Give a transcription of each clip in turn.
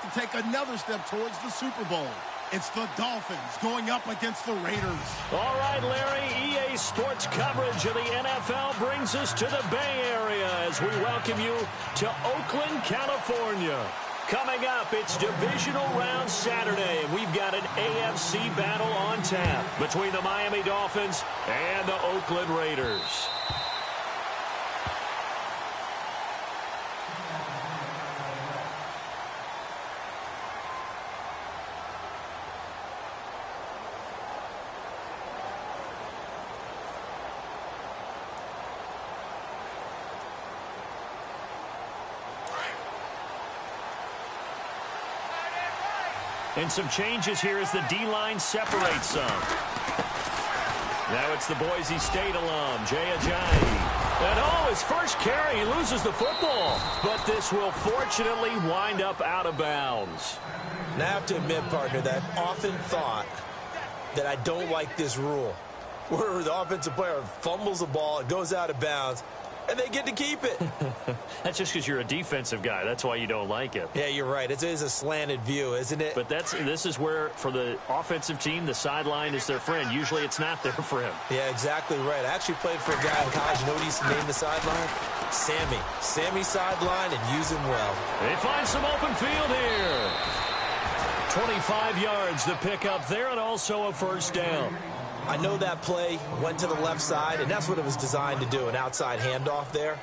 to take another step towards the Super Bowl. It's the Dolphins going up against the Raiders. All right, Larry, EA Sports coverage of the NFL brings us to the Bay Area as we welcome you to Oakland, California. Coming up, it's Divisional Round Saturday, and we've got an AFC battle on tap between the Miami Dolphins and the Oakland Raiders. And some changes here as the D-line separates some. Now it's the Boise State alum, Jay Ajayi. And his first carry, he loses the football. But this will fortunately wind up out of bounds. Now I have to admit, partner, that I've often thought that I don't like this rule, where the offensive player fumbles the ball, it goes out of bounds, and they get to keep it. That's just because you're a defensive guy. That's why you don't like it. Yeah, you're right. It is a slanted view, isn't it? But this is where, for the offensive team, the sideline is their friend. Usually it's not there for him. Yeah, exactly right. I actually played for a guy in college. You know what he used to name the sideline? Sammy. Sammy sideline, and use him well. They find some open field here. 25 yards to pick up there, and also a first down. I know that play went to the left side, and that's what it was designed to do, an outside handoff there.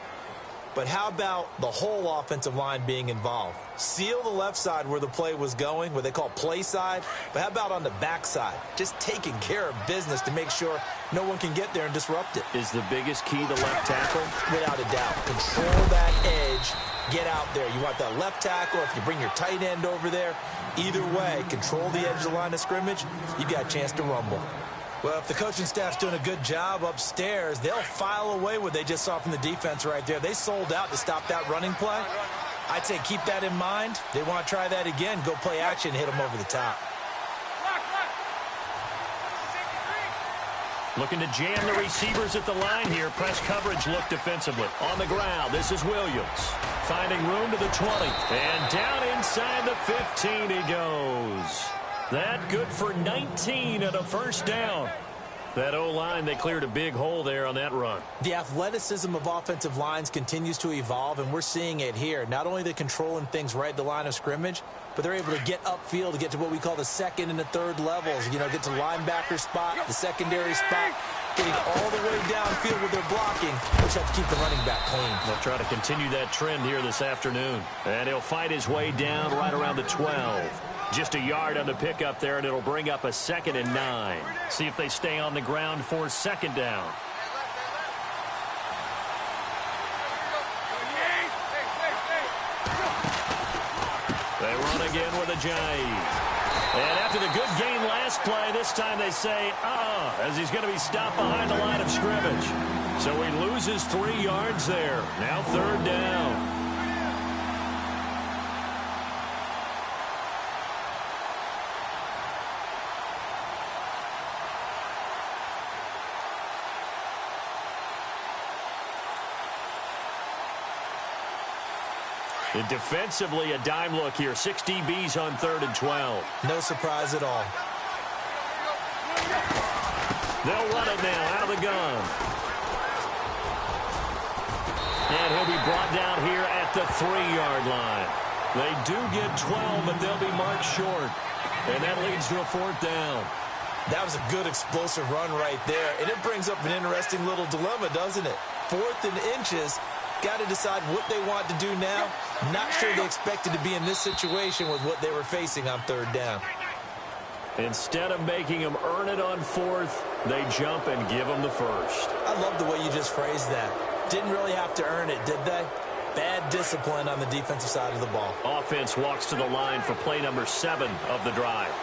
But how about the whole offensive line being involved? Seal the left side where the play was going, what they call play side. But how about on the back side? Just taking care of business to make sure no one can get there and disrupt it. Is the biggest key the left tackle? Without a doubt. Control that edge. Get out there. You want that left tackle. If you bring your tight end over there, either way, control the edge of the line of scrimmage, you got a chance to rumble. Well, if the coaching staff's doing a good job upstairs, they'll file away what they just saw from the defense right there. They sold out to stop that running play. I'd say keep that in mind. They want to try that again, go play action, hit them over the top. Looking to jam the receivers at the line here. Press coverage look defensively. On the ground, this is Williams. Finding room to the 20. And down inside the 15 he goes. That good for 19 and a first down. That O-line, they cleared a big hole there on that run. The athleticism of offensive lines continues to evolve, and we're seeing it here. Not only are they controlling things right at the line of scrimmage, but they're able to get upfield to get to what we call the second and the third levels. You know, get to linebacker spot, the secondary spot, getting all the way downfield with their blocking, which have to keep the running back clean. They'll try to continue that trend here this afternoon. And he'll fight his way down right around the 12. Just a yard on the pickup there, and it'll bring up a 2nd and 9. See if they stay on the ground for second down. They run again with Ajayi. And after the good gain last play, this time they say, as he's going to be stopped behind the line of scrimmage. So he loses 3 yards there. Now third down. And defensively, a dime look here. 6 DBs on 3rd and 12. No surprise at all. They'll run it now out of the gun. And he'll be brought down here at the 3-yard line. They do get 12, but they'll be marked short. And that leads to a 4th down. That was a good explosive run right there. And it brings up an interesting little dilemma, doesn't it? 4th and inches. Got to decide what they want to do now. Not sure they expected to be in this situation with what they were facing on 3rd down. Instead of making them earn it on 4th, they jump and give them the 1st. I love the way you just phrased that. Didn't really have to earn it, did they? Bad discipline on the defensive side of the ball. Offense walks to the line for play number 7 of the drive.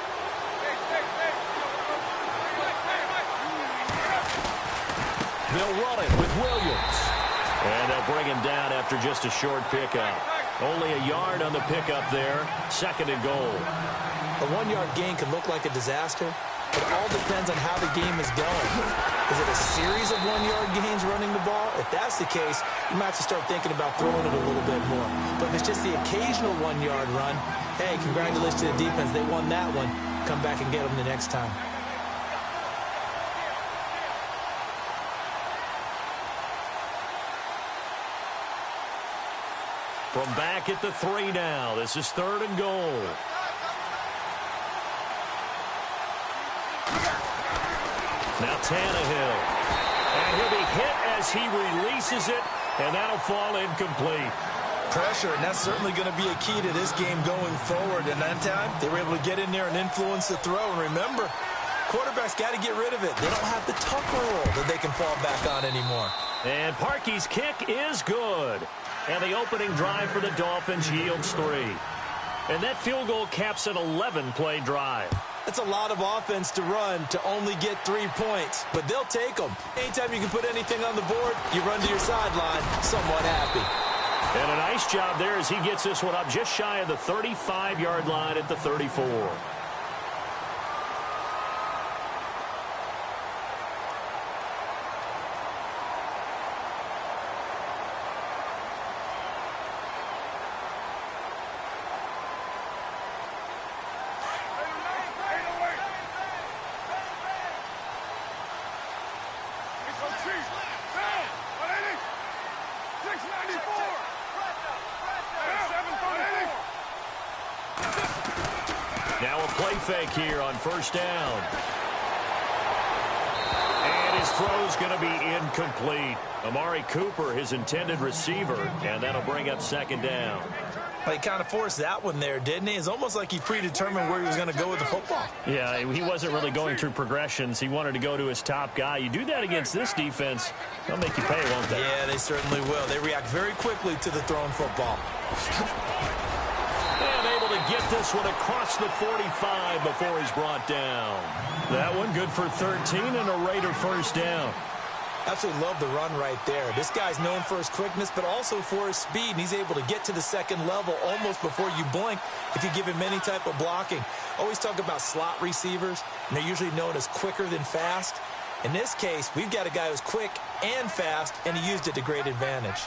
They'll run it with Williams. And they'll bring him down after just a short pickup. Only a yard on the pickup there. 2nd and goal. A 1-yard gain can look like a disaster, It all depends on how the game is going. Is it a series of one-yard gains running the ball? If that's the case, you might have to start thinking about throwing it a little bit more. But if it's just the occasional one-yard run, hey, congratulations to the defense. They won that one. Come back and get them the next time. From back at the 3 now. This is 3rd and goal. Now Tannehill. And he'll be hit as he releases it, and that'll fall incomplete. Pressure, and that's certainly going to be a key to this game going forward. And that time, they were able to get in there and influence the throw. And remember, quarterbacks got to get rid of it. They don't have the tuck roll that they can fall back on anymore. And Parkey's kick is good. And the opening drive for the Dolphins yields 3. And that field goal caps an 11-play drive. That's a lot of offense to run to only get 3 points, but they'll take them. Anytime you can put anything on the board, you run to your sideline somewhat happy. And a nice job there as he gets this one up just shy of the 35-yard line at the 34. Now a play fake here on 1st down. And his throw's going to be incomplete. Amari Cooper, his intended receiver, and that'll bring up 2nd down. Well, he kind of forced that one there, didn't he? It's almost like he predetermined where he was going to go with the football. Yeah, he wasn't really going through progressions. He wanted to go to his top guy. You do that against this defense, they'll make you pay, won't they? Yeah, they certainly will. They react very quickly to the thrown football. And able to get this one across the 45 before he's brought down. That one good for 13 and a Raider 1st down. Absolutely love the run right there. This guy's known for his quickness, but also for his speed. And he's able to get to the 2nd level almost before you blink if you give him any type of blocking. Always talk about slot receivers, and they're usually known as quicker than fast. In this case, we've got a guy who's quick and fast, and he used it to great advantage.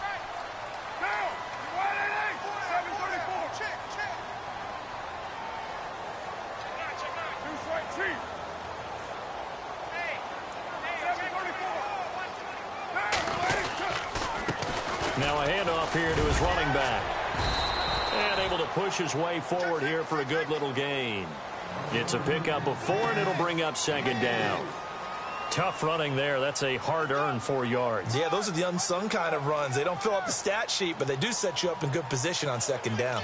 Now a handoff here to his running back. And able to push his way forward here for a good little gain. It's a pickup of 4, and it'll bring up 2nd down. Tough running there. That's a hard-earned 4 yards. Yeah, those are the unsung kind of runs. They don't fill up the stat sheet, but they do set you up in good position on 2nd down.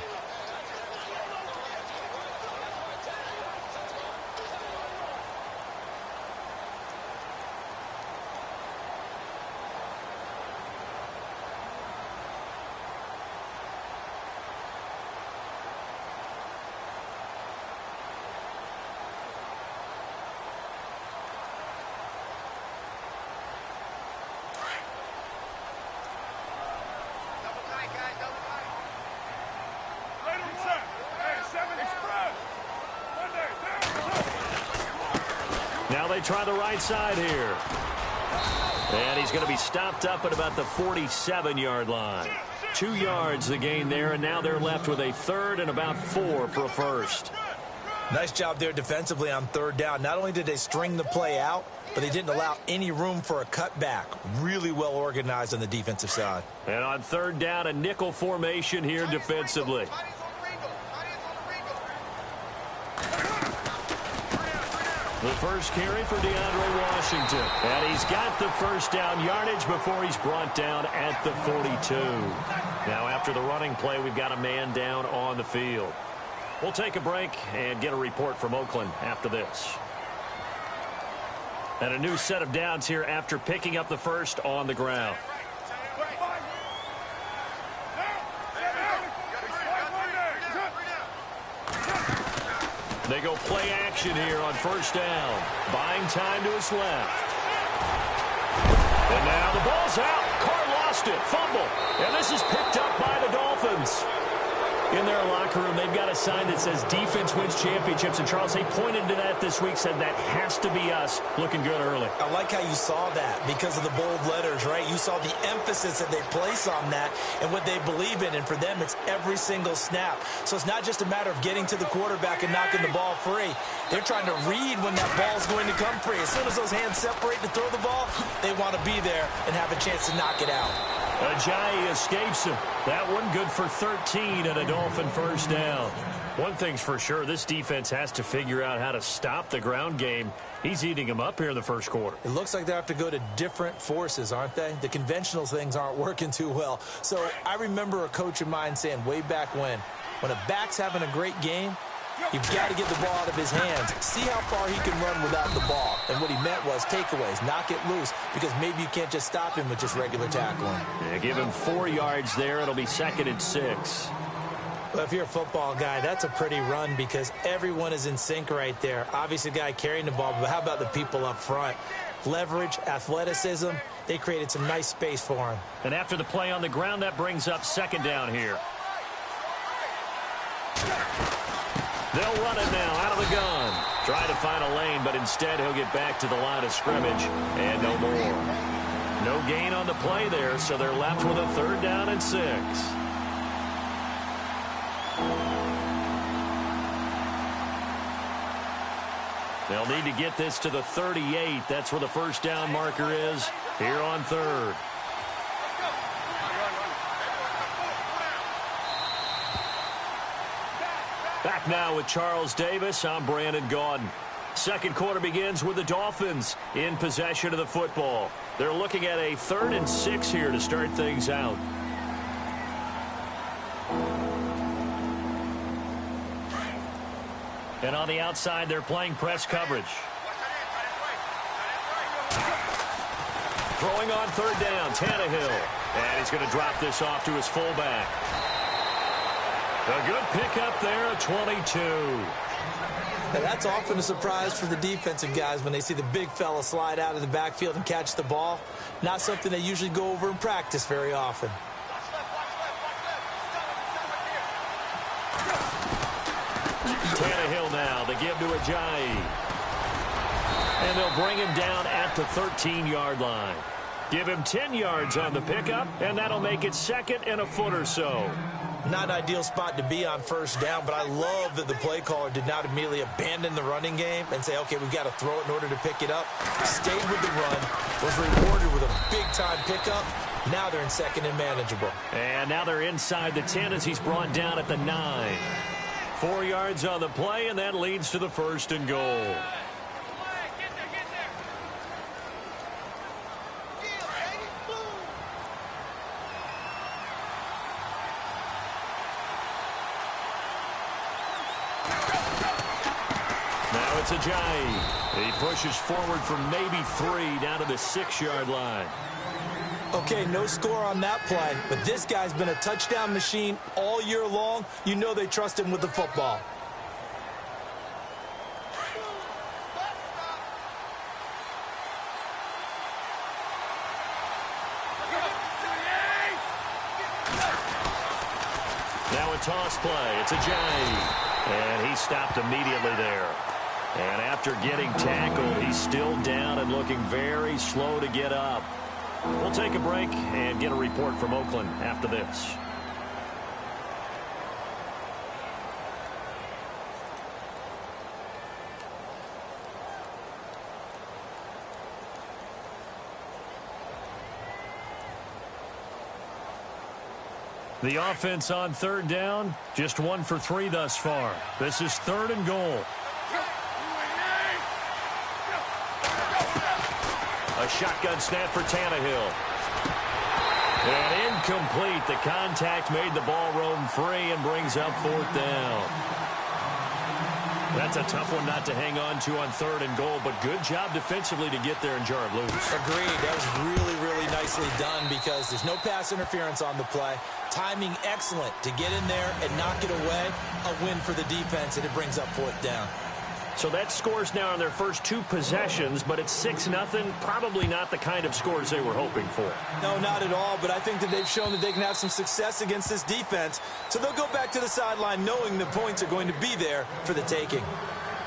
Now they try the right side here. And he's going to be stopped up at about the 47-yard line. 2 yards the gain there, and now they're left with a 3rd and about 4 for a 1st. Nice job there defensively on 3rd down. Not only did they string the play out, but they didn't allow any room for a cutback. Really well organized on the defensive side. And on 3rd down, a nickel formation here defensively. The first carry for DeAndre Washington. And he's got the 1st down yardage before he's brought down at the 42. Now after the running play, we've got a man down on the field. We'll take a break and get a report from Oakland after this. And a new set of downs here after picking up the 1st on the ground. They go play action here on 1st down. Buying time to his left. And now the ball's out. Carr lost it. Fumble. And this is picked up by the Dolphins. In their locker room, they've got a sign that says defense wins championships. And, Charles, they pointed to that this week, said that has to be us. Looking good early. I like how you saw that because of the bold letters, right? You saw the emphasis that they place on that and what they believe in. And for them, it's every single snap. So it's not just a matter of getting to the quarterback and knocking the ball free. They're trying to read when that ball's going to come free. As soon as those hands separate to throw the ball, they want to be there and have a chance to knock it out. Ajayi escapes him. That one good for 13 and a Dolphin first down. One thing's for sure, this defense has to figure out how to stop the ground game. He's eating them up here in the first quarter. It looks like they have to go to different forces, aren't they? The conventional things aren't working too well. So I remember a coach of mine saying way back when a back's having a great game, you've got to get the ball out of his hands. See how far he can run without the ball. And what he meant was takeaways, knock it loose, because maybe you can't just stop him with just regular tackling. Yeah, give him 4 yards there. It'll be 2nd and 6. Well, if you're a football guy, that's a pretty run because everyone is in sync right there. Obviously, the guy carrying the ball, but how about the people up front? Leverage, athleticism, they created some nice space for him. And after the play on the ground, that brings up 2nd down here. They'll run it now out of the gun. Try to find a lane, but instead he'll get back to the line of scrimmage and no more. No gain on the play there, so they're left with a 3rd down and 6. They'll need to get this to the 38. That's where the first down marker is here on 3rd. Back now with Charles Davis. I'm Brandon Gaudin. Second quarter begins with the Dolphins in possession of the football. They're looking at a 3rd and 6 here to start things out. And on the outside, they're playing press coverage. Throwing on 3rd down, Tannehill. And he's going to drop this off to his fullback. A good pickup there at 22. Now that's often a surprise for the defensive guys when they see the big fella slide out of the backfield and catch the ball. Not something they usually go over in practice very often. Tannehill now, they give to Ajayi. And they'll bring him down at the 13-yard line. Give him 10 yards on the pickup, and that'll make it 2nd and a foot or so. Not an ideal spot to be on first down, but I love that the play caller did not immediately abandon the running game and say, okay, we've got to throw it in order to pick it up. Stayed with the run, was rewarded with a big-time pickup. Now they're in 2nd and manageable. And now they're inside the 10 as he's brought down at the 9. 4 yards on the play, and that leads to the 1st and goal. Now it's Ajayi. He pushes forward from maybe 3 down to the 6-yard line. Okay, no score on that play, but this guy's been a touchdown machine all year long. You know they trust him with the football. Now a toss play. It's Ajayi. And he stopped immediately there. And after getting tackled, he's still down and looking very slow to get up. We'll take a break and get a report from Oakland after this. The offense on 3rd down, just 1 for 3 thus far. This is 3rd and goal. A shotgun snap for Tannehill. And incomplete. The contact made the ball roam free and brings up 4th down. That's a tough one not to hang on to on 3rd and goal, but good job defensively to get there and jar it loose. Agreed. That was really, really nicely done because there's no pass interference on the play. Timing excellent to get in there and knock it away. A win for the defense, and it brings up 4th down. So that scores now on their first 2 possessions, but it's 6-0. Probably not the kind of scores they were hoping for. No, not at all, but I think that they've shown that they can have some success against this defense. So they'll go back to the sideline knowing the points are going to be there for the taking.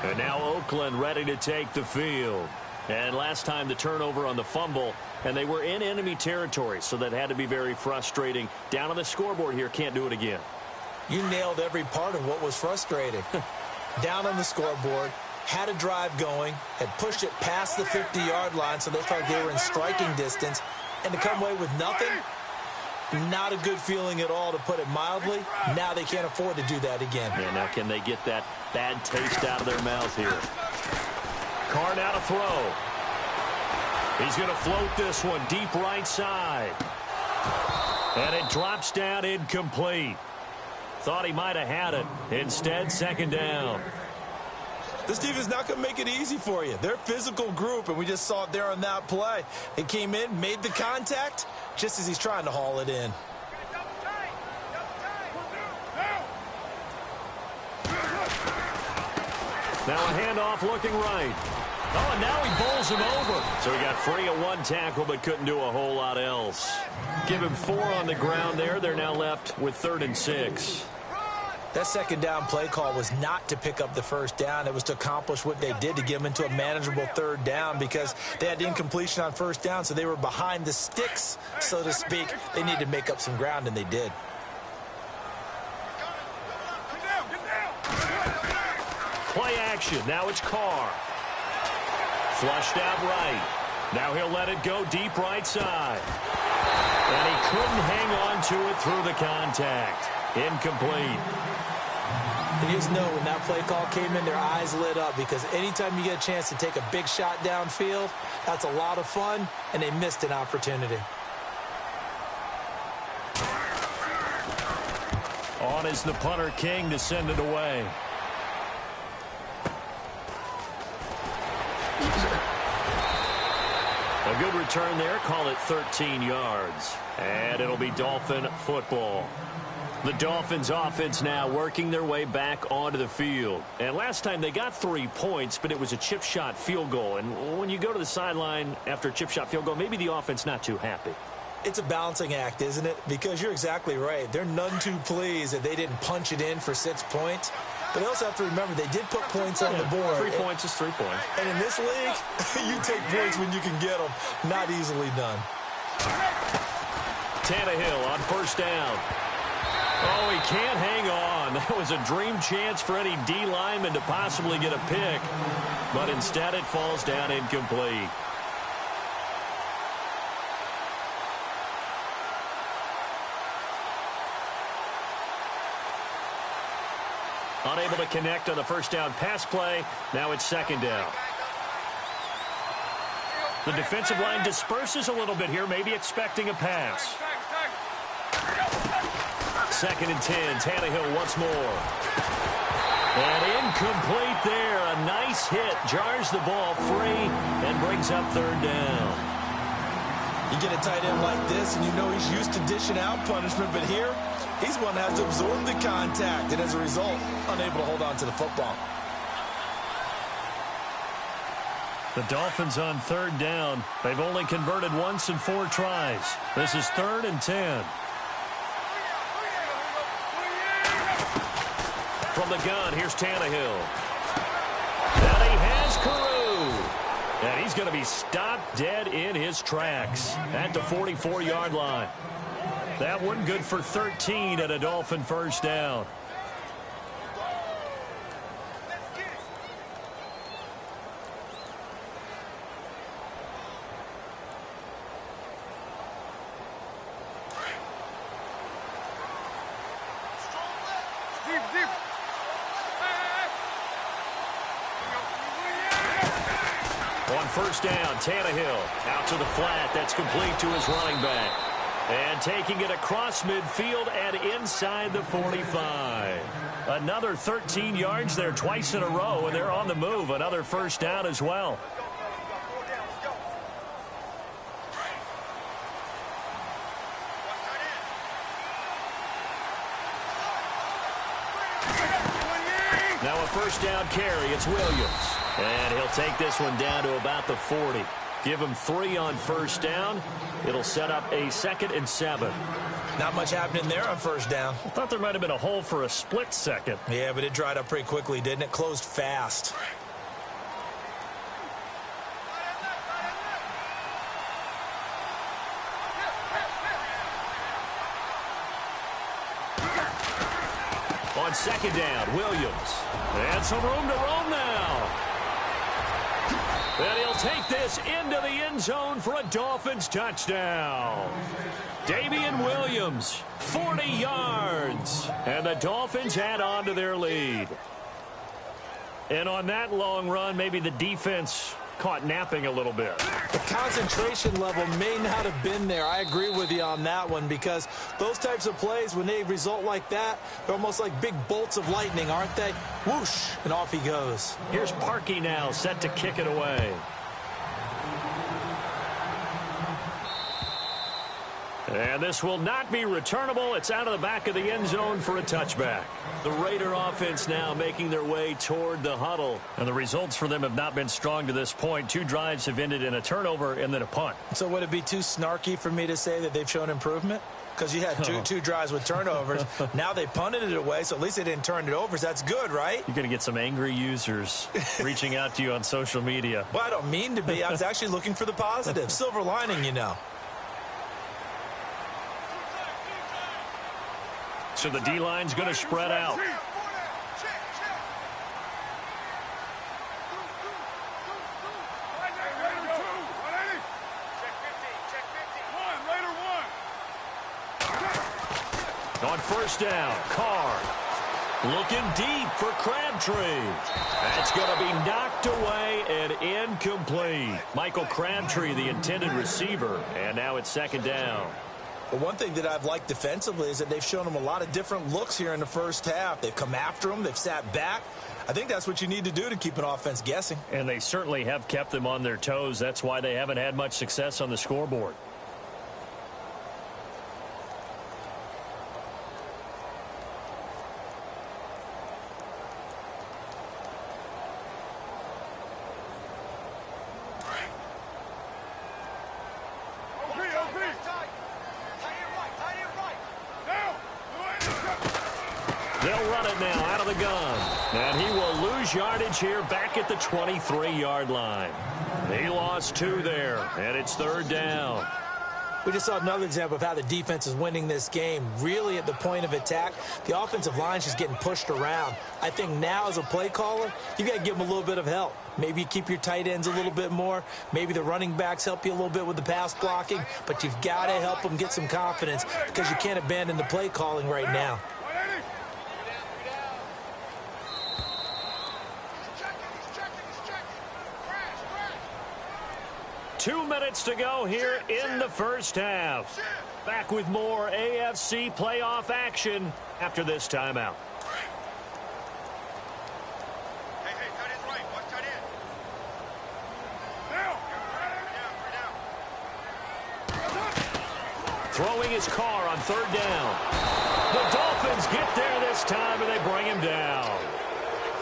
And now Oakland ready to take the field. And last time the turnover on the fumble, and they were in enemy territory, so that had to be very frustrating. Down on the scoreboard here, can't do it again. You nailed every part of what was frustrating. Down on the scoreboard, had a drive going, had pushed it past the 50-yard line, so they felt like they were in striking distance, and to come away with nothing, not a good feeling at all, to put it mildly. Now they can't afford to do that again. Yeah, now can they get that bad taste out of their mouth here? Carr now to throw. He's going to float this one deep right side. And it drops down incomplete. Thought he might have had it. Instead, second down. This defense not going to make it easy for you. They're a physical group, and we just saw it there on that play. They came in, made the contact, just as he's trying to haul it in. Now a handoff looking right. Oh, and now he bowls him over. So he got free of 1 tackle, but couldn't do a whole lot else. Give him 4 on the ground there. They're now left with 3rd and 6. That second down play call was not to pick up the first down. It was to accomplish what they did, to get them into a manageable 3rd down, because they had incompletion on first down, so they were behind the sticks, so to speak. They needed to make up some ground, and they did. Play action. Now it's Carr. Flushed out right. Now he'll let it go deep right side. And he couldn't hang on to it through the contact. Incomplete. And you just know when that play call came in, their eyes lit up, because anytime you get a chance to take a big shot downfield, that's a lot of fun, and they missed an opportunity. On is the punter King to send it away. A good return there. Call it 13 yards. And it'll be Dolphin football. The Dolphins offense now working their way back onto the field. And last time they got 3 points, but it was a chip shot field goal. And when you go to the sideline after a chip shot field goal, maybe the offense not too happy. It's a balancing act, isn't it? Because you're exactly right. They're none too pleased that they didn't punch it in for 6 points. But they also have to remember they did put points on the board. 3 points is 3 points. And in this league, you take points when you can get them. Not easily done. Tannehill on first down. Oh, he can't hang on. That was a dream chance for any D lineman to possibly get a pick. But instead it falls down incomplete. Unable to connect on the first down pass play. Now it's second down. The defensive line disperses a little bit here, maybe expecting a pass. 2nd and 10. Tannehill once more. And incomplete there. A nice hit. Jars the ball free and brings up 3rd down. You get a tight end like this, and you know he's used to dishing out punishment, but here, he's one that has to absorb the contact, and as a result, unable to hold on to the football. The Dolphins on 3rd down. They've only converted once in 4 tries. This is 3rd and 10. From the gun, here's Tannehill. And he has Carew. And he's going to be stopped dead in his tracks at the 44-yard line. That one good for 13 at a Dolphin first down. On first down, Tannehill out to the flat. That's complete to his running back. And taking it across midfield and inside the 45. Another 13 yards there twice in a row, and they're on the move. Another first down as well. Now a first down carry. It's Williams. And he'll take this one down to about the 40. Give him 3 on first down. It'll set up a 2nd and 7. Not much happening there on first down. I thought there might have been a hole for a split second. Yeah, but it dried up pretty quickly, didn't it? Closed fast. On second down, Williams. And some room to roam now. And he'll take this into the end zone for a Dolphins touchdown. Damian Williams, 40 yards. And the Dolphins add on to their lead. And on that long run, maybe the defense caught napping a little bit. The concentration level may not have been there. I agree with you on that one, because those types of plays, when they result like that, they're almost like big bolts of lightning, aren't they? Whoosh, and off he goes. Here's Parkey now, set to kick it away. And this will not be returnable. It's out of the back of the end zone for a touchback. The Raider offense now making their way toward the huddle. And the results for them have not been strong to this point. 2 drives have ended in a turnover and then a punt. So would it be too snarky for me to say that they've shown improvement? Because you had two drives with turnovers. Now they punted it away, so at least they didn't turn it over. So that's good, right? You're going to get some angry users reaching out to you on social media. Well, I don't mean to be. I was actually looking for the positive. Silver lining, you know. So the D-line's going to spread out. On first down, Carr looking deep for Crabtree. That's going to be knocked away and incomplete. Michael Crabtree, the intended receiver, and now it's 2nd down. But one thing that I've liked defensively is that they've shown them a lot of different looks here in the first half. They've come after them. They've sat back. I think that's what you need to do to keep an offense guessing. And they certainly have kept them on their toes. That's why they haven't had much success on the scoreboard. They'll run it now out of the gun. And he will lose yardage here back at the 23-yard line. He lost 2 there, and it's 3rd down. We just saw another example of how the defense is winning this game. Really at the point of attack, the offensive line is just getting pushed around. I think now as a play caller, you got to give them a little bit of help. Maybe you keep your tight ends a little bit more. Maybe the running backs help you a little bit with the pass blocking. But you've got to help them get some confidence, because you can't abandon the play calling right now. 2 minutes to go here in the first half. Back with more AFC playoff action after this timeout. Throwing his car on 3rd down. The Dolphins get there this time, and they bring him down.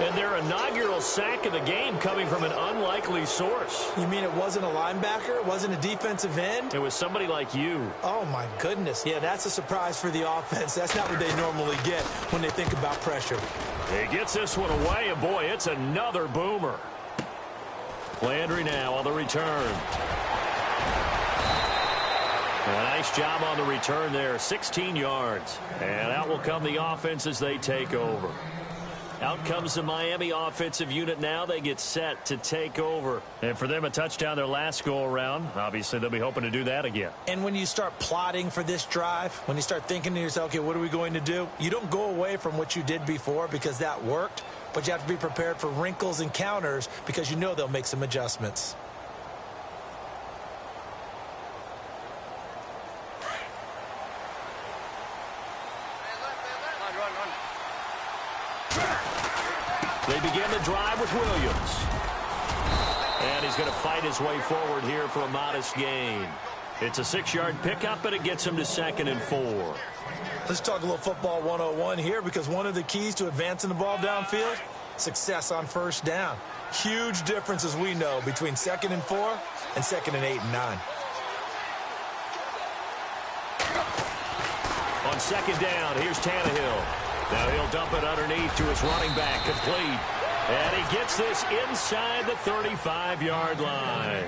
And their inaugural sack of the game coming from an unlikely source. You mean it wasn't a linebacker? It wasn't a defensive end? It was somebody like you. Oh, my goodness. Yeah, that's a surprise for the offense. That's not what they normally get when they think about pressure. He gets this one away, and boy, it's another boomer. Landry now on the return. A nice job on the return there, 16 yards. And out will come the offense as they take over. Out comes the Miami offensive unit now. They get set to take over. And for them, a touchdown their last go-around. Obviously, they'll be hoping to do that again. And when you start plotting for this drive, when you start thinking to yourself, okay, what are we going to do? You don't go away from what you did before because that worked, but you have to be prepared for wrinkles and counters because you know they'll make some adjustments. They begin the drive with Williams. And he's going to fight his way forward here for a modest gain. It's a 6-yard pickup, and it gets him to 2nd and 4. Let's talk a little football 101 here, because one of the keys to advancing the ball downfield success on first down. Huge difference, as we know, between 2nd and 4 and 2nd and 8 and 9. On 2nd down, here's Tannehill. Now he'll dump it underneath to his running back, complete. And he gets this inside the 35-yard line.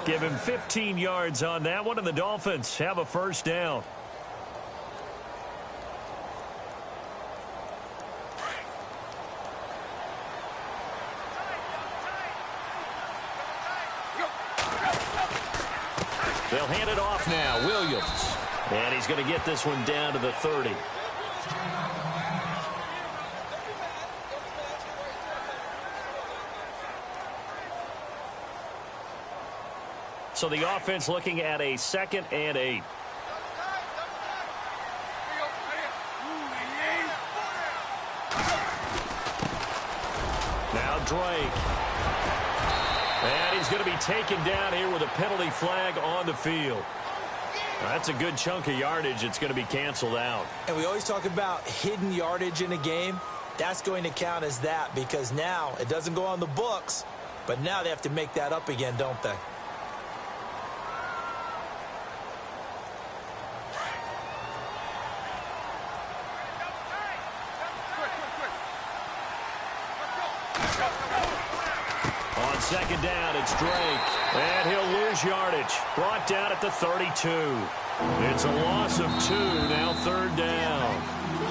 Give him 15 yards on that one, and the Dolphins have a first down. They'll hand it off now. Williams. And he's going to get this one down to the 30. So the offense looking at a 2nd and 8. Now Drake. And he's going to be taken down here with a penalty flag on the field. That's a good chunk of yardage. It's going to be canceled out. And we always talk about hidden yardage in a game. That's going to count as that because now it doesn't go on the books, but now they have to make that up again, don't they? On 2nd down, it's Drake. And he'll lose yardage. Brought down at the 32. It's a loss of 2, now 3rd down.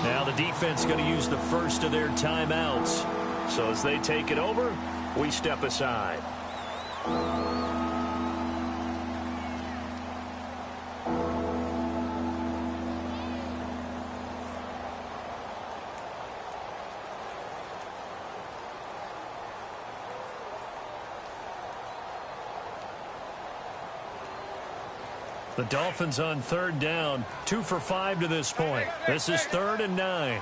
Now the defense going to use the first of their timeouts. So as they take it over, we step aside. The Dolphins on 3rd down, 2 for 5 to this point. This is 3rd and 9.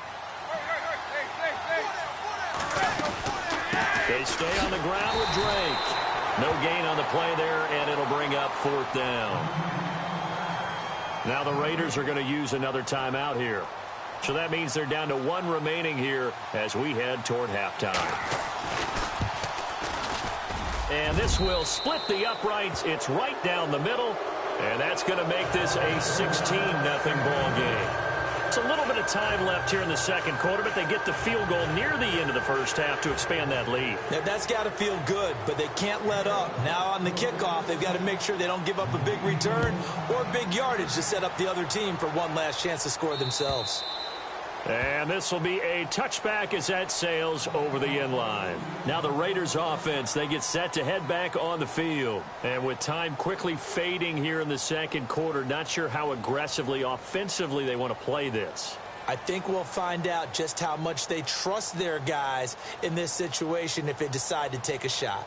They stay on the ground with Drake. No gain on the play there, and it'll bring up 4th down. Now the Raiders are going to use another timeout here. So that means they're down to 1 remaining here as we head toward halftime. And this will split the uprights. It's right down the middle. And that's going to make this a 16-0 ball game. It's a little bit of time left here in the 2nd quarter, but they get the field goal near the end of the 1st half to expand that lead. Now, that's got to feel good, but they can't let up. Now on the kickoff, they've got to make sure they don't give up a big return or big yardage to set up the other team for one last chance to score themselves. And this will be a touchback as that sails over the end line. Now the Raiders offense, they get set to head back on the field. And with time quickly fading here in the 2nd quarter, not sure how aggressively, offensively they want to play this. I think we'll find out just how much they trust their guys in this situation if they decide to take a shot.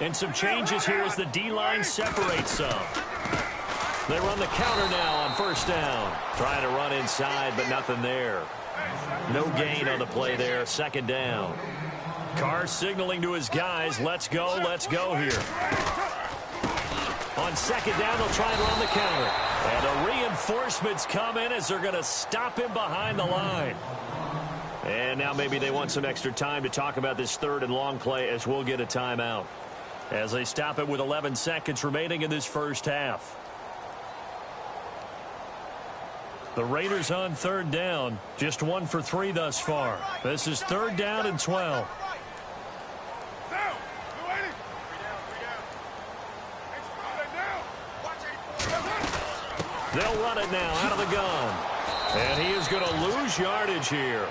And some changes here as the D-line separates some. They run the counter now on 1st down. Trying to run inside, but nothing there. No gain on the play there. 2nd down. Carr signaling to his guys, let's go here. On 2nd down, they'll try and run the counter. And the reinforcements come in as they're going to stop him behind the line. And now maybe they want some extra time to talk about this 3rd and long play as we'll get a timeout. As they stop it with 11 seconds remaining in this 1st half. The Raiders on 3rd down, just 1 for 3 thus far. This is 3rd down and 12. They'll run it now out of the gun. And he is going to lose yardage here.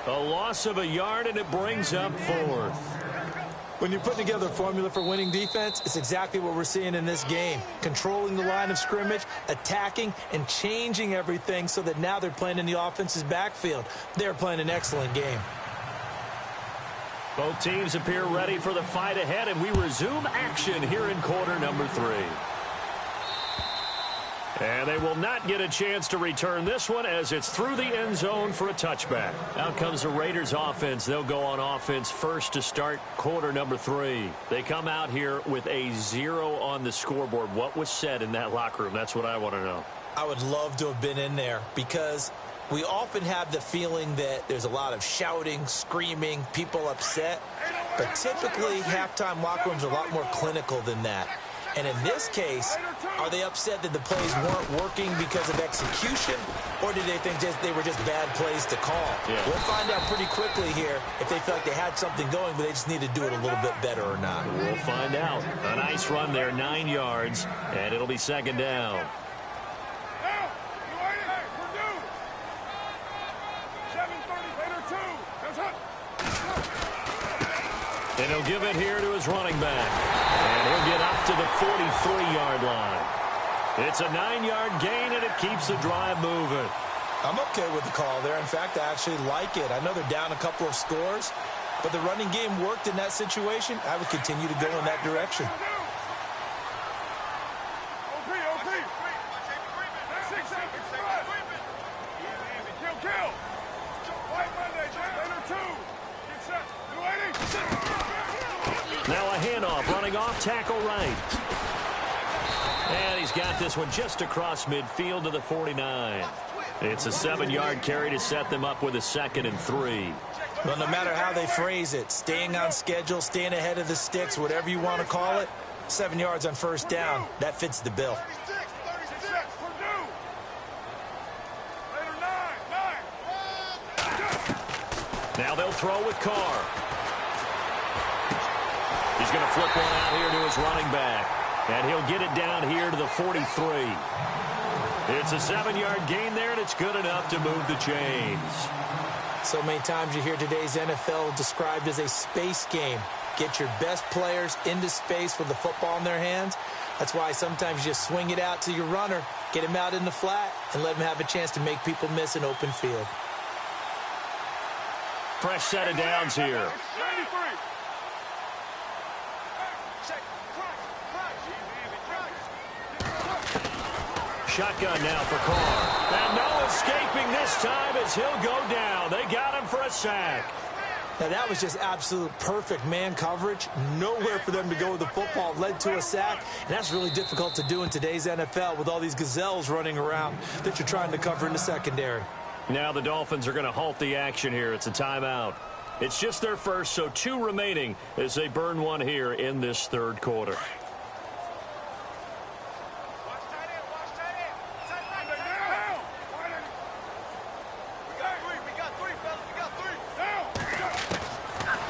A loss of a yard, and it brings up 4th. When you're putting together a formula for winning defense, it's exactly what we're seeing in this game. Controlling the line of scrimmage, attacking, and changing everything so that now they're playing in the offense's backfield. They're playing an excellent game. Both teams appear ready for the fight ahead, and we resume action here in quarter number 3. And they will not get a chance to return this one as it's through the end zone for a touchback. Out comes the Raiders offense. They'll go on offense first to start quarter number 3. They come out here with a 0 on the scoreboard. What was said in that locker room? That's what I want to know. I would love to have been in there because we often have the feeling that there's a lot of shouting, screaming, people upset. But typically, halftime locker rooms are a lot more clinical than that. And in this case, are they upset that the plays weren't working because of execution, or did they think they were just bad plays to call? Yeah. We'll find out pretty quickly here if they feel like they had something going, but they just need to do it a little bit better or not. We'll find out. A nice run there, 9 yards, and it'll be second down. And he'll give it here to his running back. And he'll get up to the 43-yard line. It's a 9-yard gain, and it keeps the drive moving. I'm okay with the call there. In fact, I actually like it. I know they're down a couple of scores, but the running game worked in that situation. I would continue to go in that direction. Now a handoff, running off, tackle right. And he's got this one just across midfield to the 49. It's a 7-yard carry to set them up with a 2nd and 3. Well, no matter how they phrase it, staying on schedule, staying ahead of the sticks, whatever you want to call it, 7 yards on first down, that fits the bill. Now they'll throw with Carr. He's going to flip one out here to his running back. And he'll get it down here to the 43. It's a 7-yard gain there, and it's good enough to move the chains. So many times you hear today's NFL described as a space game. Get your best players into space with the football in their hands. That's why sometimes you just swing it out to your runner, get him out in the flat, and let him have a chance to make people miss an open field. Fresh set of downs here. Shotgun now for Carr. And no escaping this time as he'll go down. They got him for a sack. Now, that was just absolute perfect man coverage. Nowhere for them to go with the football. Led to a sack. And that's really difficult to do in today's NFL with all these gazelles running around that you're trying to cover in the secondary. Now the Dolphins are going to halt the action here. It's a timeout. It's just their first, so 2 remaining as they burn one here in this third quarter.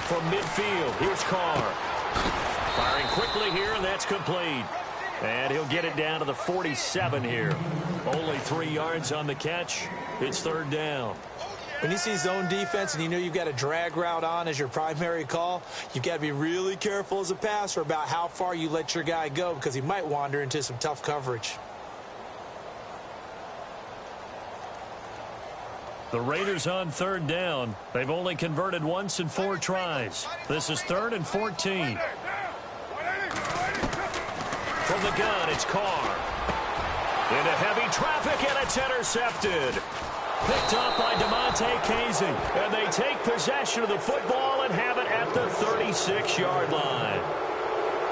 From midfield, here's Carr. Firing quickly here, and that's complete. And he'll get it down to the 47 here. Only 3 yards on the catch. It's third down. When you see zone defense and you know you've got a drag route on as your primary call, you've got to be really careful as a passer about how far you let your guy go because he might wander into some tough coverage. The Raiders on third down. They've only converted once in 4 tries. This is 3rd and 14. From the gun, it's Carr. Into heavy traffic, and it's intercepted. Picked up by DeMonte Casey. And they take possession of the football and have it at the 36-yard line.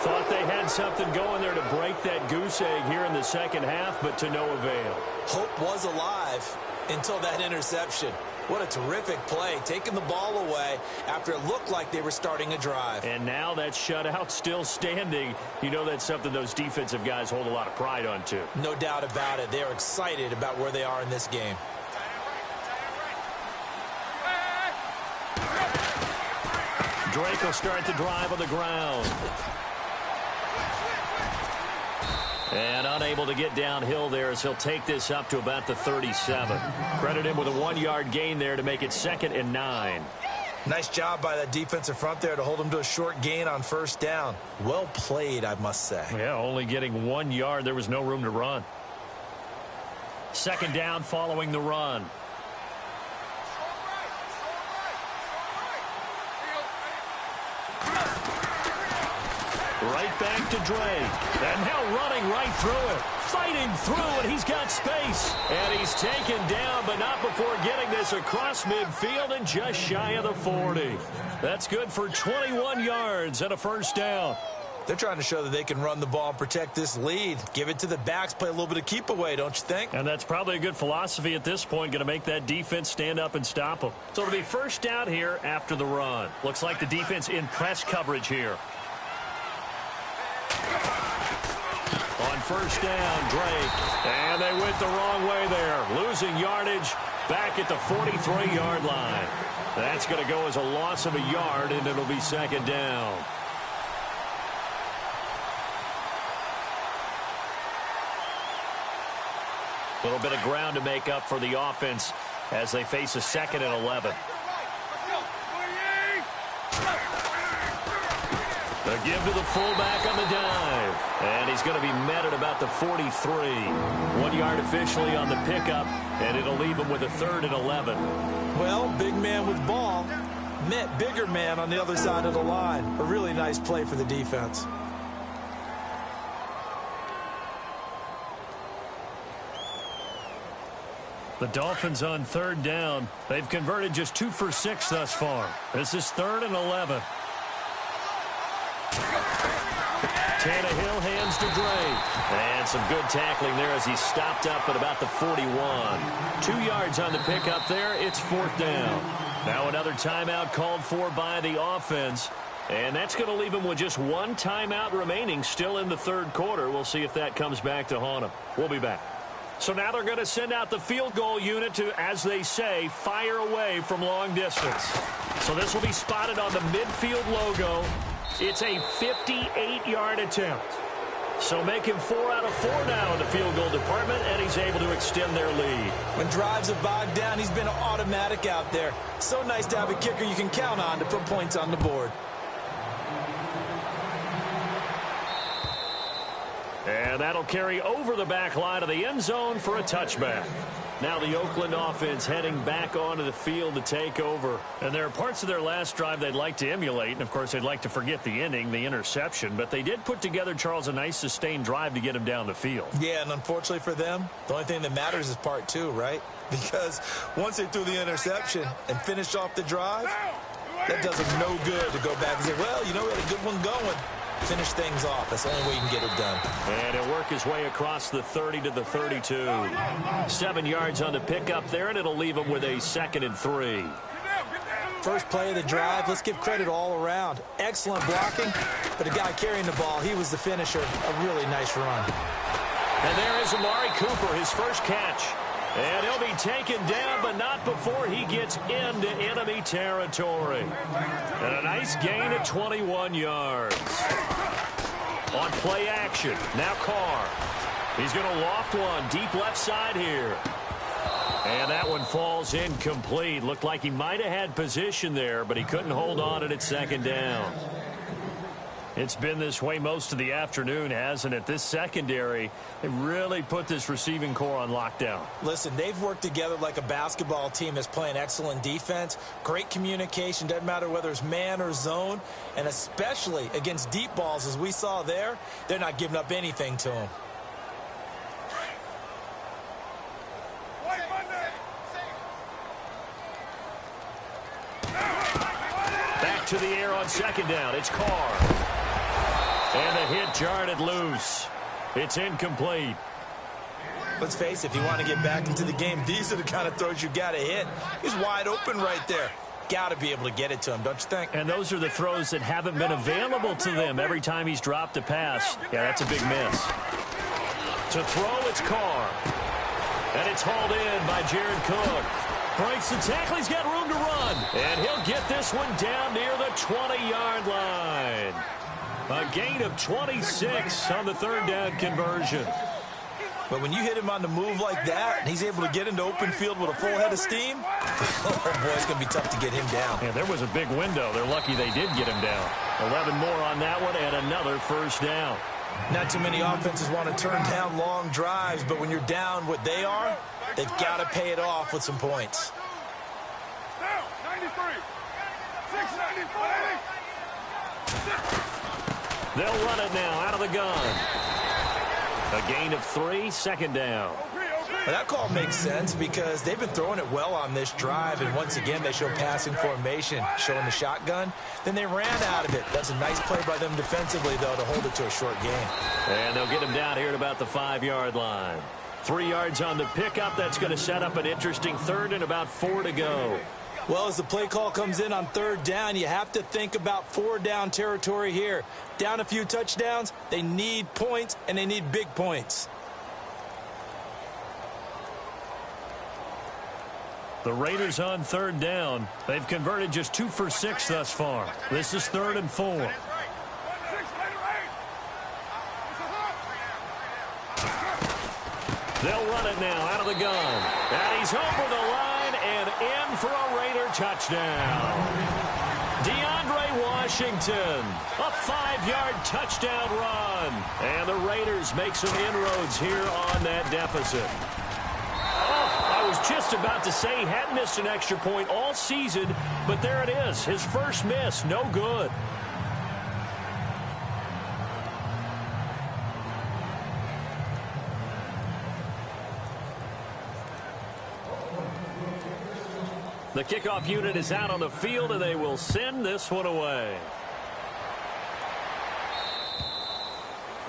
Thought they had something going there to break that goose egg here in the second half, but to no avail. Hope was alive until that interception. What a terrific play, taking the ball away after it looked like they were starting a drive. And now that shutout still standing. You know that's something those defensive guys hold a lot of pride on, too. No doubt about it. They're excited about where they are in this game. Drake will start the drive on the ground. And unable to get downhill there as he'll take this up to about the 37. Credit him with a 1-yard gain there to make it 2nd and 9. Nice job by that defensive front there to hold him to a short gain on first down. Well played, I must say. Yeah, only getting 1 yard. There was no room to run. 2nd down following the run. Right back to Drake. And now running right through it. Fighting through, and he's got space. And he's taken down, but not before getting this across midfield and just shy of the 40. That's good for 21 yards and a first down. They're trying to show that they can run the ball and protect this lead. Give it to the backs, play a little bit of keep away, don't you think? And that's probably a good philosophy at this point, going to make that defense stand up and stop them. So it'll be first down here after the run. Looks like the defense in press coverage here. On first down, Drake. And they went the wrong way there. Losing yardage back at the 43-yard line. That's going to go as a loss of a yard, and it'll be second down. A little bit of ground to make up for the offense as they face a 2nd and 11. The give to the fullback on the dive. And he's going to be met at about the 43. 1 yard officially on the pickup, and it'll leave him with a 3rd and 11. Well, big man with ball met bigger man on the other side of the line. A really nice play for the defense. The Dolphins on 3rd down. They've converted just 2 for 6 thus far. This is 3rd and 11. Tannehill hands to Drake. And some good tackling there as he stopped up at about the 41. 2 yards on the pickup there. It's 4th down. Now another timeout called for by the offense. And that's going to leave him with just 1 timeout remaining still in the 3rd quarter. We'll see if that comes back to haunt him. We'll be back. So now they're going to send out the field goal unit to, as they say, fire away from long distance. So this will be spotted on the midfield logo. It's a 58-yard attempt. So making 4 out of 4 now in the field goal department, and he's able to extend their lead. When drives are bogged down, he's been automatic out there. So nice to have a kicker you can count on to put points on the board. And that'll carry over the back line of the end zone for a touchback. Now the Oakland offense heading back onto the field to take over. And there are parts of their last drive they'd like to emulate. And, of course, they'd like to forget the inning, the interception. But they did put together, Charles, a nice sustained drive to get him down the field. Yeah, and unfortunately for them, the only thing that matters is part 2, right? Because once they threw the interception and finished off the drive, that does them no good to go back and say, well, you know, we had a good one going. Finish things off. That's the only way you can get it done. And he'll work his way across the 30 to the 32. 7 yards on the pickup there, and it'll leave him with a 2nd and 3. First play of the drive, let's give credit all around. Excellent blocking, but the guy carrying the ball, he was the finisher. A really nice run. And there is Amari Cooper, his first catch. And he'll be taken down, but not before he gets into enemy territory. And a nice gain of 21 yards. On play action, now Carr. He's going to loft one deep left side here. And that one falls incomplete. Looked like he might have had position there, but he couldn't hold on at 2nd down. It's been this way most of the afternoon, hasn't it? This secondary, they really put this receiving core on lockdown. Listen, they've worked together like a basketball team that's playing excellent defense. Great communication, doesn't matter whether it's man or zone. And especially against deep balls, as we saw there, they're not giving up anything to them. Back to the air on 2nd down. It's Carr. And the hit jarred it loose. It's incomplete. Let's face it, if you want to get back into the game, these are the kind of throws you got to hit. He's wide open right there. Got to be able to get it to him, don't you think? And those are the throws that haven't been available to them every time he's dropped a pass. Yeah, that's a big miss. To throw, it's Carr. And it's hauled in by Jared Cook. Breaks the tackle. He's got room to run. And he'll get this one down near the 20-yard line. A gain of 26 on the 3rd down conversion. But when you hit him on the move like that, and he's able to get into open field with a full head of steam, oh, boy, it's going to be tough to get him down. Yeah, there was a big window. They're lucky they did get him down. 11 more on that one and another first down. Not too many offenses want to turn down long drives, but when you're down what they are, they've got to pay it off with some points. Now, 93, 693. They'll run it now out of the gun. A gain of 3, second down. Well, that call makes sense because they've been throwing it well on this drive, and once again they show passing formation, showing the shotgun. Then they ran out of it. That's a nice play by them defensively, though, to hold it to a short game. And they'll get him down here at about the 5-yard line. 3 yards on the pickup. That's going to set up an interesting third and about 4 to go. Well, as the play call comes in on third down, you have to think about 4-down territory here. Down a few touchdowns, they need points, and they need big points. The Raiders on third down. They've converted just 2 for 6 thus far. This is 3rd and 4. They'll run it now out of the gun. And he's over the line and in for a Raider touchdown. DeAndre Washington, a 5-yard touchdown run. And the Raiders make some inroads here on that deficit. I was just about to say he hadn't missed an extra point all season, but there it is. His first miss, no good. The kickoff unit is out on the field, and they will send this one away.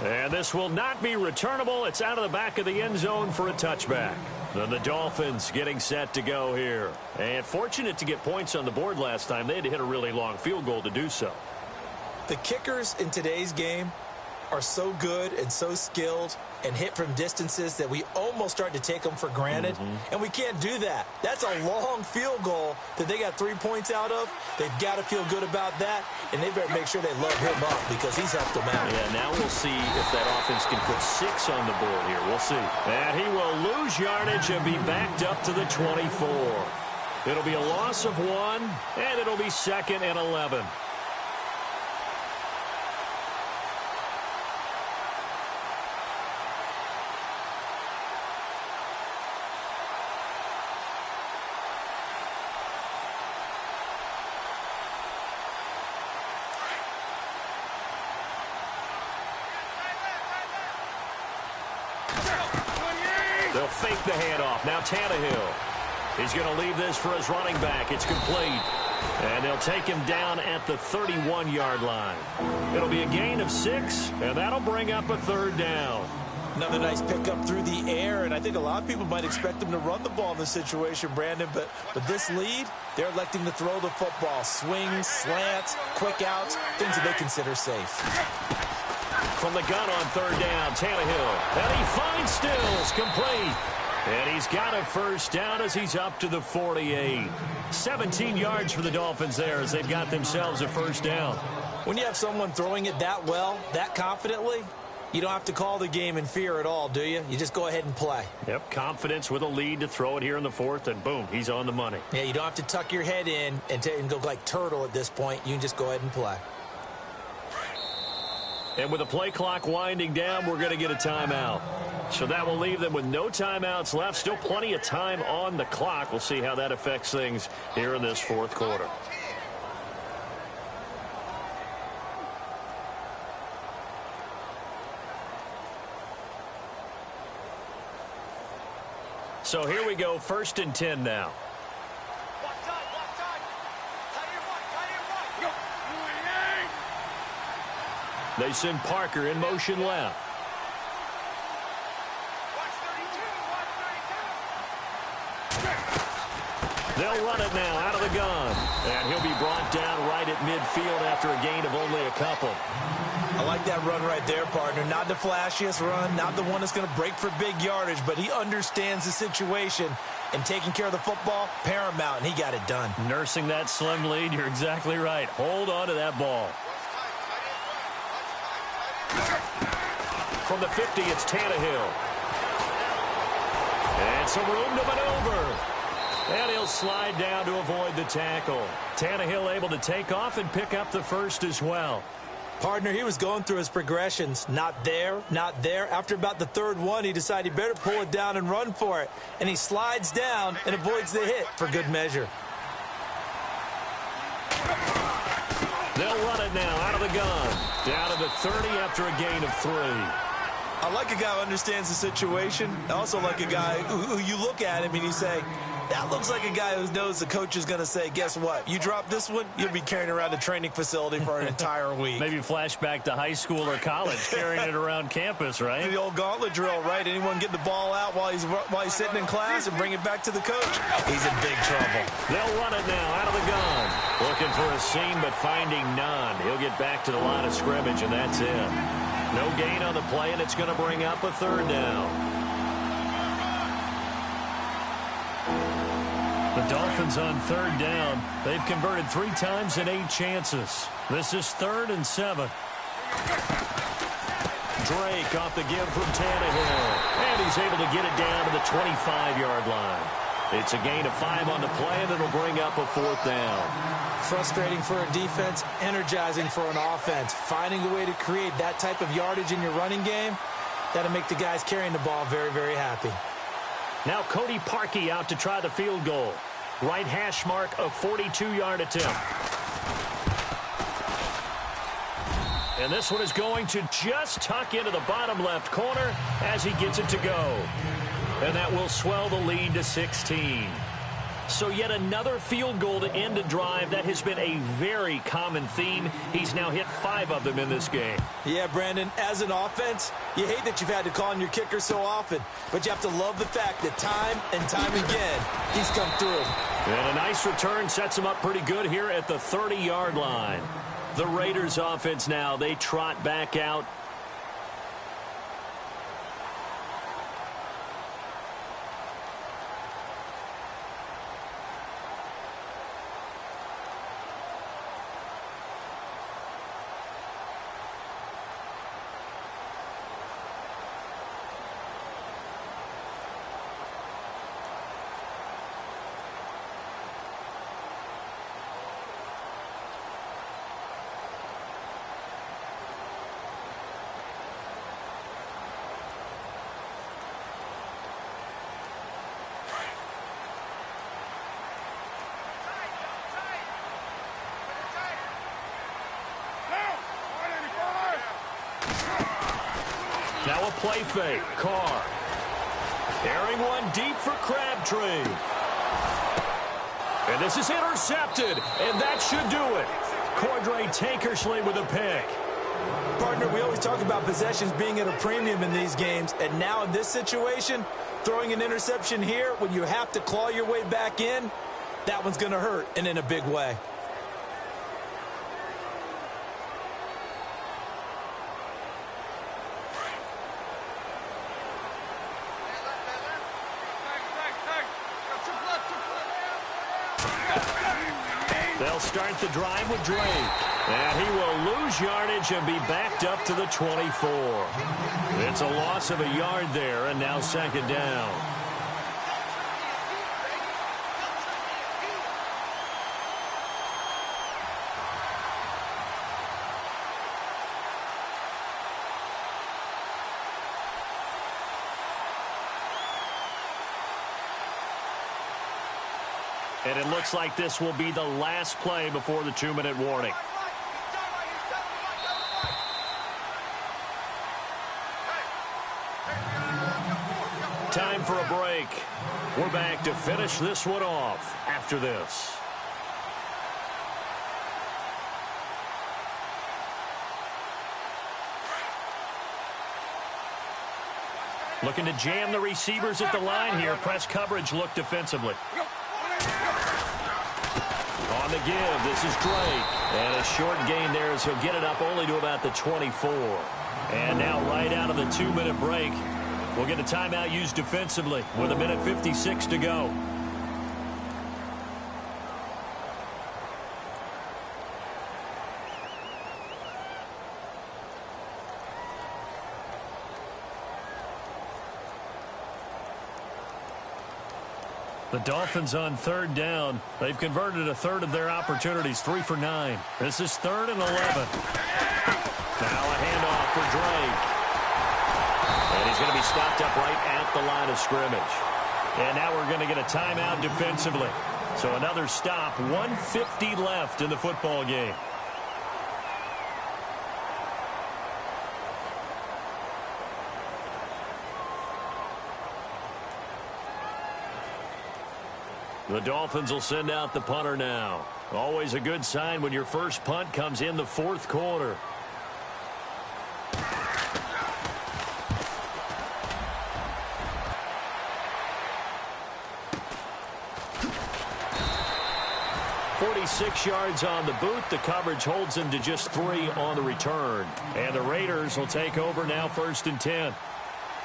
And this will not be returnable. It's out of the back of the end zone for a touchback. Then the Dolphins getting set to go here. And fortunate to get points on the board last time. They had to hit a really long field goal to do so. The kickers in today's game are so good and so skilled and hit from distances that we almost start to take them for granted. And we can't do that. That's a long field goal that they got 3 points out of. They've got to feel good about that, and they better make sure they load him up because he's helped them out. Yeah, now we'll see if that offense can put 6 on the board here. We'll see. And he will lose yardage and be backed up to the 24. It'll be a loss of 1, and it'll be 2nd and 11. They'll fake the handoff. Now Tannehill. He's going to leave this for his running back. It's complete. And they'll take him down at the 31-yard line. It'll be a gain of 6, and that'll bring up a 3rd down. Another nice pickup through the air, and I think a lot of people might expect them to run the ball in this situation, Brandon, but with this lead, they're electing to throw the football. Swings, slants, quick outs, things that they consider safe. From the gun on 3rd down, Tannehill. And he finds Stills, complete. And he's got a 1st down as he's up to the 48. 17 yards for the Dolphins there as they've got themselves a 1st down. When you have someone throwing it that well, that confidently, you don't have to call the game in fear at all, do you? You just go ahead and play. Yep, confidence with a lead to throw it here in the 4th, and boom, he's on the money. Yeah, you don't have to tuck your head in and go like turtle at this point. You can just go ahead and play. And with the play clock winding down, we're going to get a timeout. So that will leave them with no timeouts left. Still plenty of time on the clock. We'll see how that affects things here in this 4th quarter. So here we go, 1st and 10 now. They send Parker in motion left. They'll run it now out of the gun. And he'll be brought down right at midfield after a gain of only a couple. I like that run right there, partner. Not the flashiest run, not the one that's going to break for big yardage, but he understands the situation, and taking care of the football, paramount, and he got it done. Nursing that slim lead, you're exactly right. Hold on to that ball. From the 50, it's Tannehill. And some room to maneuver. And he'll slide down to avoid the tackle. Tannehill able to take off and pick up the 1st as well. Partner, he was going through his progressions. Not there, not there. After about the 3rd one, he decided he better pull it down and run for it. And he slides down and avoids the hit for good measure. They'll run it now out of the gun. Down to the 30 after a gain of 3. I like a guy who understands the situation. I also like a guy who you look at him and you say, that looks like a guy who knows the coach is going to say, guess what? You drop this one, you'll be carrying around the training facility for an entire week. Maybe flashback to high school or college, carrying it around campus, right? The old gauntlet drill, right? Anyone get the ball out while he's sitting in class and bring it back to the coach? He's in big trouble. They'll run it now out of the gun. Looking for a seam, but finding none. He'll get back to the line of scrimmage, and that's it. No gain on the play, and it's going to bring up a third down. The Dolphins on third down. They've converted 3 times in 8 chances. This is 3rd and 7. Drake off the give from Tannehill. And he's able to get it down to the 25-yard line. It's a gain of 5 on the play, and it'll bring up a 4th down. Frustrating for a defense, energizing for an offense. Finding a way to create that type of yardage in your running game, that'll make the guys carrying the ball very, very happy. Now Cody Parkey out to try the field goal. Right hash mark, a 42-yard attempt. And this one is going to just tuck into the bottom left corner as he gets it to go. And that will swell the lead to 16. So yet another field goal to end a drive. That has been a very common theme. He's now hit 5 of them in this game. Yeah, Brandon, as an offense, you hate that you've had to call on your kicker so often, but you have to love the fact that time and time again, he's come through. And a nice return sets him up pretty good here at the 30-yard line. The Raiders offense now, they trot back out. Now a play fake. Carr. Airing one deep for Crabtree. And this is intercepted. And that should do it. Cordray Tankersley with a pick. Partner, we always talk about possessions being at a premium in these games. And now in this situation, throwing an interception here when you have to claw your way back in, that one's going to hurt, and in a big way. They'll start the drive with Drake. And he will lose yardage and be backed up to the 24. It's a loss of a yard there, and now 2nd down. And it looks like this will be the last play before the 2-minute warning. Time for a break. We're back to finish this one off after this. Looking to jam the receivers at the line here. Press coverage look defensively. On the give, this is Drake. And a short gain there as he'll get it up only to about the 24. And now right out of the 2-minute break, we'll get a timeout used defensively with 1:56 to go. The Dolphins on 3rd down. They've converted 1/3 of their opportunities, 3 for 9. This is 3rd and 11. Now a handoff for Drake. And he's going to be stopped up right at the line of scrimmage. And now we're going to get a timeout defensively. So another stop, 1:50 left in the football game. The Dolphins will send out the punter now. Always a good sign when your first punt comes in the fourth quarter. .46 yards on the boot. The coverage holds him to just 3 on the return. And the Raiders will take over now, 1st and 10.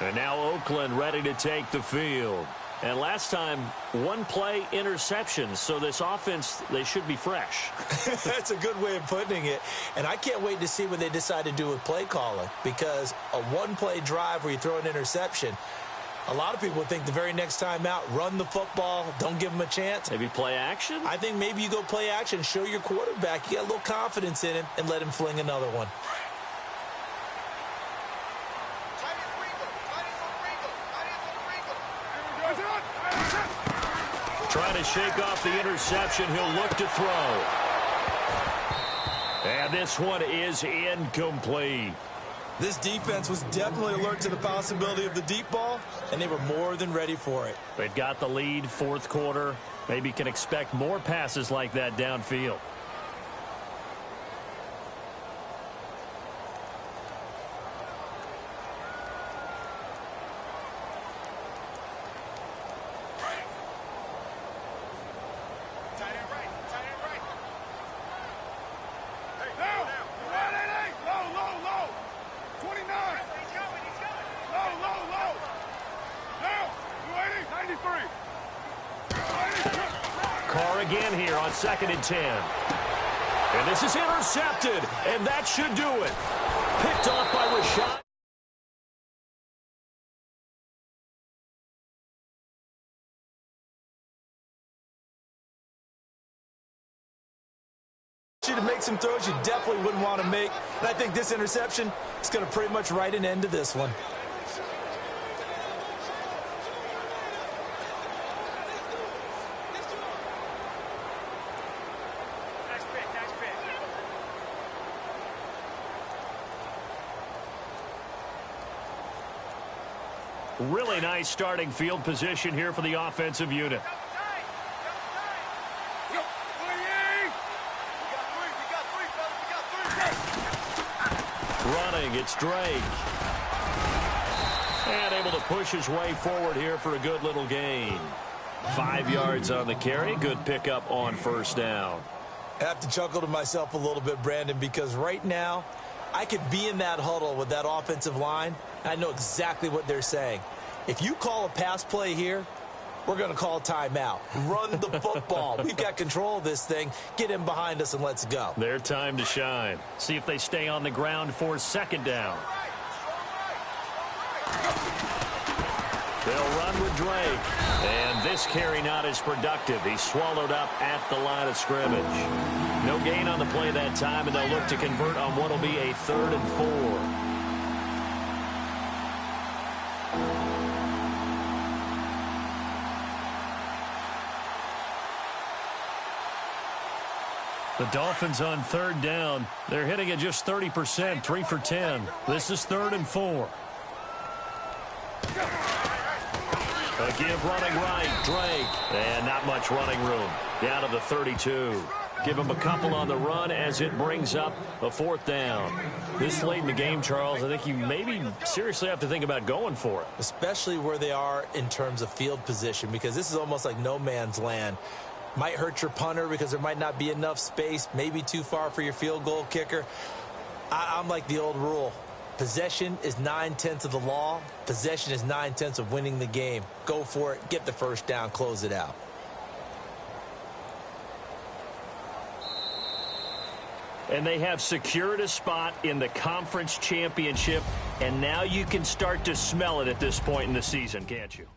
And now Oakland ready to take the field. And last time, 1-play interception. So this offense, they should be fresh. That's a good way of putting it. And I can't wait to see what they decide to do with play calling. Because a 1-play drive where you throw an interception, a lot of people think the very next time out, run the football, don't give them a chance. Maybe play action? I think maybe you go play action, show your quarterback you got a little confidence in him, and let him fling another one. Trying to shake off the interception. He'll look to throw. And this one is incomplete. This defense was definitely alert to the possibility of the deep ball, and they were more than ready for it. They've got the lead, fourth quarter. Maybe can expect more passes like that downfield. Again here on 2nd and 10. And this is intercepted, and that should do it. Picked off by Rashad. To make some throws you definitely wouldn't want to make. And I think this interception is going to pretty much write an end to this one. Really nice starting field position here for the offensive unit. Running, it's Drake. And able to push his way forward here for a good little gain. 5 yards on the carry. Good pickup on first down. I have to chuckle to myself a little bit, Brandon, because right now I could be in that huddle with that offensive line, and I know exactly what they're saying. If you call a pass play here, we're going to call timeout. Run the football. We've got control of this thing. Get in behind us and let's go. Their time to shine. See if they stay on the ground for 2nd down. They'll run with Drake. And this carry not as productive. He's swallowed up at the line of scrimmage. No gain on the play that time, and they'll look to convert on what will be a 3rd and 4. The Dolphins on 3rd down. They're hitting at just 30%, 3 for 10. This is 3rd and 4. A give running right, Drake. And not much running room. Down to the 32. Give him a couple on the run as it brings up a 4th down. This late in the game, Charles, I think you maybe seriously have to think about going for it. Especially where they are in terms of field position, because this is almost like no man's land. Might hurt your punter because there might not be enough space, maybe too far for your field goal kicker. I'm like the old rule. Possession is 9/10 of the law. Possession is 9/10 of winning the game. Go for it. Get the first down. Close it out. And they have secured a spot in the conference championship, and now you can start to smell it at this point in the season, can't you?